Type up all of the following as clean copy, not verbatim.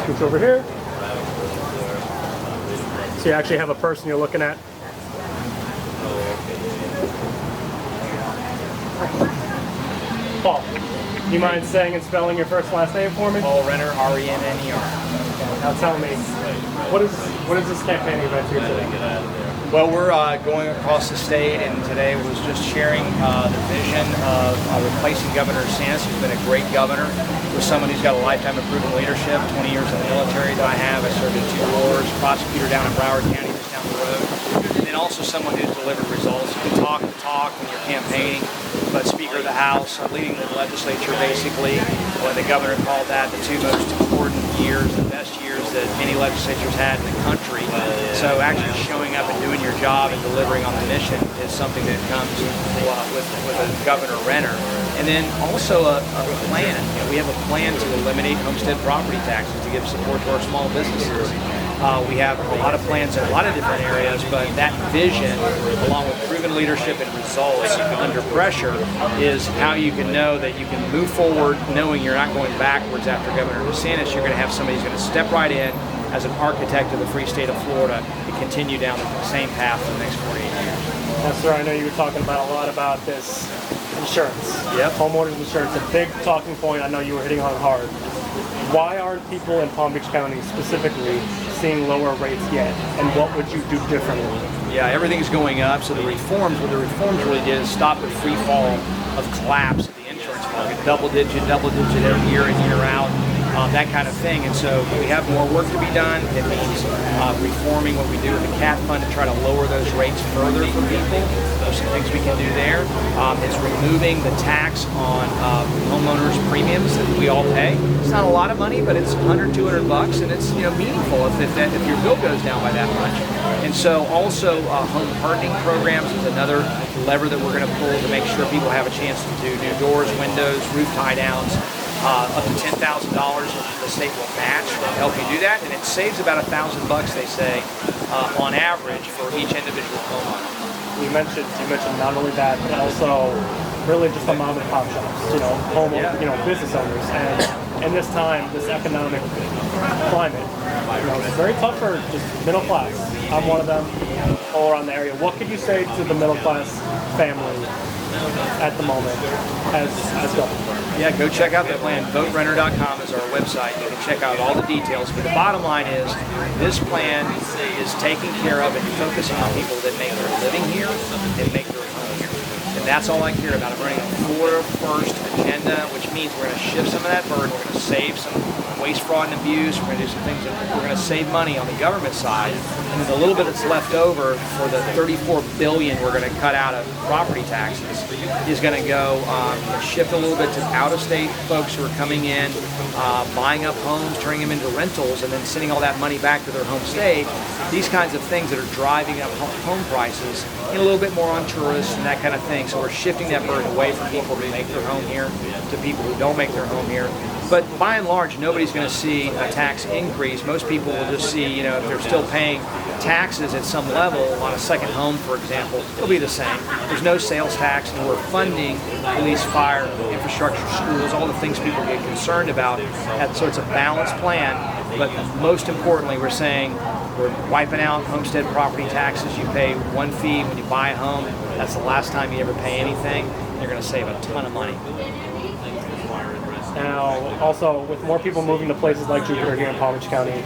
Scooch over here. So you actually have a person you're looking at. Paul, do you mind saying and spelling your first last name for me? Paul Renner, R-E-N-N-E-R. Now tell me, what is this campaign event here today? Well, we're going across the state, and today was just sharing the vision of replacing Governor DeSantis, who's been a great governor, with someone who's got a lifetime of proven leadership, 20 years in the military that I have. I served in 2 wars, prosecutor down in Broward County, just down the road, and then also someone who's delivered results. You can talk the talk when you're campaigning, but Speaker of the House, leading the legislature basically, when the governor called that the 2 most important years, the best years that any legislature's had in the country. So actually showing up and doing your job and delivering on the mission is something that comes with a Governor Renner. And then also a plan. We have a plan to eliminate homestead property taxes to give support to our small businesses. We have a lot of plans in a lot of different areas, but that vision, along with proven leadership and results under pressure, is how you can know that you can move forward knowing you're not going backwards after Governor DeSantis. You're going to have somebody who's going to step right in as an architect of the free state of Florida and continue down the same path for the next 48 years. Yes, sir. I know you were talking about a lot about this insurance. Yep. Homeowners insurance, a big talking point. I know you were hitting on hard. Why aren't people in Palm Beach County specifically seeing lower rates yet? And what would you do differently? Yeah, everything's going up. So what the reforms really did is stop the free fall of collapse of the insurance market, double digit every year in, year out. That kind of thing, and so we have more work to be done. It means reforming what we do with the CAT fund to try to lower those rates further for people. There's some things we can do there. It's removing the tax on homeowners' premiums that we all pay. It's not a lot of money, but it's $100, $200, and it's meaningful if your bill goes down by that much. And so also home hardening programs is another lever that we're going to pull to make sure people have a chance to do new doors, windows, roof tie downs. Up to $10,000 the state will match to help you do that, and it saves about $1,000 they say on average for each individual homeowner. You mentioned not only that, but also really just the mom and pop shops, business owners, and in this time, this economic climate, it's very tough for just middle class. I'm one of them, all around the area. What could you say to the middle class family at the moment as governor? Yeah, go check out the plan. VoteRenner.com is our website. You can check out all the details. But the bottom line is, this plan is taking care of and focusing on people that make their living here and make their home here. And that's all I care about. I'm running a Florida first agenda, which means we're going to shift some of that burden. We're going to save some waste, fraud, and abuse. We're going to do some things that we're going to save money on the government side. And then the little bit that's left over for the $34 billion we're going to cut out of property taxes is going to go shift a little bit to out-of-state folks who are coming in, buying up homes, turning them into rentals, and then sending all that money back to their home state. These kinds of things that are driving up home prices, and a little bit more on tourists and that kind of thing. So we're shifting that burden away from people who make their home here to people who don't make their home here. But by and large, nobody's going to see a tax increase. Most people will just see, if they're still paying taxes at some level on a second home, for example, it'll be the same. There's no sales tax, and we're funding police, fire, infrastructure, schools, all the things people get concerned about. So it's a balanced plan, but most importantly, we're saying we're wiping out homestead property taxes. You pay one fee when you buy a home. That's the last time you ever pay anything. You're going to save a ton of money. Now, also, with more people moving to places like Jupiter here in Palm Beach County,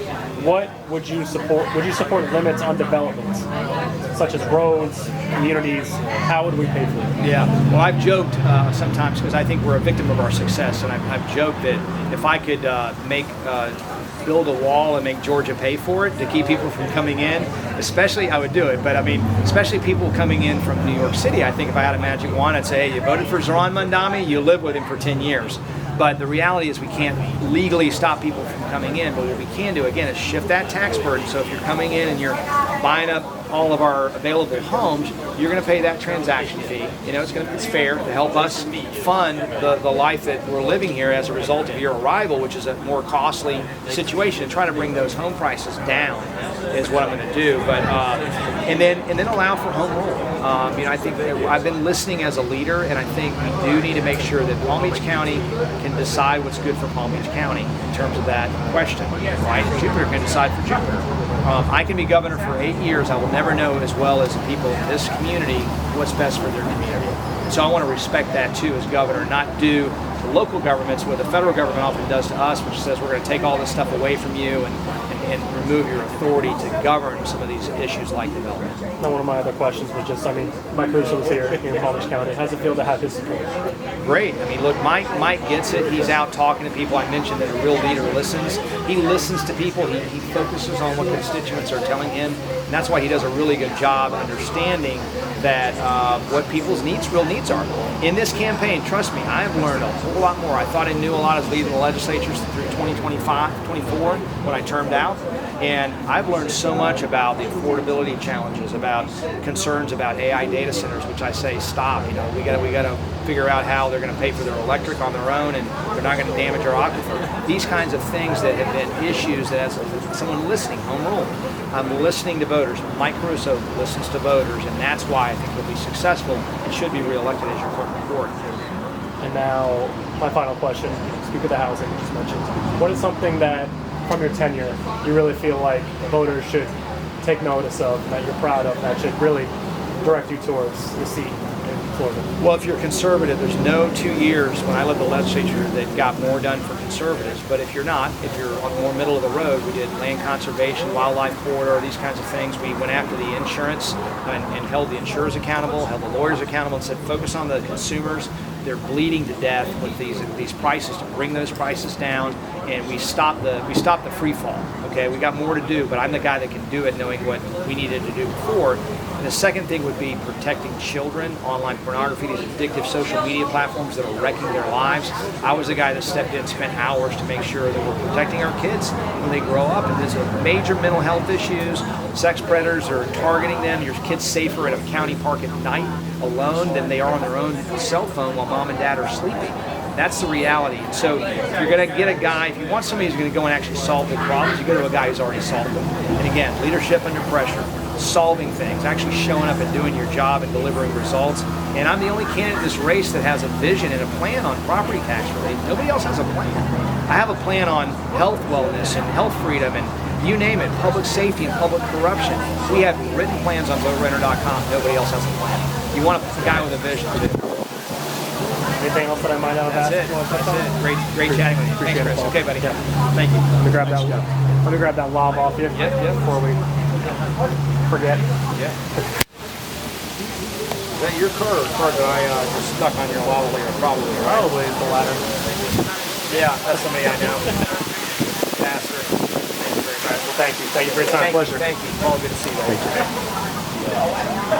what would you support? Would you support limits on developments, such as roads, communities? How would we pay for it? Yeah, well, I've joked sometimes, because I think we're a victim of our success, and I've joked that if I could build a wall and make Georgia pay for it to keep people from coming in, especially, I would do it, but especially people coming in from New York City. I think if I had a magic wand, I'd say, hey, you voted for Zoran Mandami, you live with him for 10 years. But the reality is we can't legally stop people from coming in, but what we can do, again, is shift that tax burden. So if you're coming in and you're buying up all of our available homes, you're going to pay that transaction fee. It's fair to help us fund the life that we're living here as a result of your arrival, which is a more costly situation. Try to bring those home prices down is what I'm going to do. But and then allow for home rule. I think that I've been listening as a leader, and I think we do need to make sure that Palm Beach County can decide what's good for Palm Beach County in terms of that question, right? Jupiter can decide for Jupiter. I can be governor for 8 years. I will never know as well as the people in this community what's best for their community. So I want to respect that too as governor, not do to local governments what the federal government often does to us, which says we're going to take all this stuff away from you and remove your authority to govern some of these issues like development. Now, one of my other questions was just, Mike Russo was here in Palm Beach County. How's it feel to have his support? Great. Look, Mike gets it. He's out talking to people. I mentioned that a real leader listens. He listens to people. He focuses on what constituents are telling him. And that's why he does a really good job understanding that what people's real needs are. In this campaign, trust me, I have learned a whole lot more. I thought I knew a lot as leading the legislatures through 2024 when I termed out. And I've learned so much about the affordability challenges, about concerns about AI data centers, which I say stop. We got to figure out how they're going to pay for their electric on their own, and they're not going to damage our aquifer. These kinds of things that have been issues that as someone listening, home rule. I'm listening to voters. Mike Russo listens to voters, and that's why I think he'll be successful and should be reelected as your clerk of court. And now, my final question, speak of the housing you just mentioned. What is something that, from your tenure, you really feel like voters should take notice of, that you're proud of, that should really direct you towards the seat in Florida? Well, if you're conservative, there's no 2 years when I led the legislature that got more done for conservatives. But if you're not, if you're on more middle of the road, we did land conservation, wildlife corridor, these kinds of things. We went after the insurance and held the insurers accountable, held the lawyers accountable, and said focus on the consumers. They're bleeding to death with these prices, to bring those prices down, and we stopped the free fall. Okay, we got more to do, but I'm the guy that can do it, knowing what we needed to do before. And the second thing would be protecting children, online pornography, these addictive social media platforms that are wrecking their lives. I was the guy that stepped in, spent hours to make sure that we're protecting our kids when they grow up. And there's major mental health issues. Sex predators are targeting them. Your kid's safer at a county park at night alone than they are on their own cell phone while mom and dad are sleeping. That's the reality. So if you're going to get a guy, if you want somebody who's going to go and actually solve the problems, you go to a guy who's already solved them. And again, leadership under pressure, solving things, actually showing up and doing your job and delivering results. And I'm the only candidate in this race that has a vision and a plan on property tax relief. Nobody else has a plan. I have a plan on health wellness and health freedom and you name it, public safety and public corruption. We have written plans on VoteRenner.com. Nobody else has a plan. You want a guy with a vision too. Anything else that I might not have asked? That's it. Great chatting with you. Thanks, Chris. It, okay, buddy. Yeah. Thank you. Let me grab that lob off you. Yep. Before we forget. Yeah. Is that your car or car that I just stuck on your lavalier? Probably, right? Probably the latter. Yeah, that's somebody I know. Pastor. Thank you. Thank you for your time. Pleasure. Thank you. All good to see you. Thank you.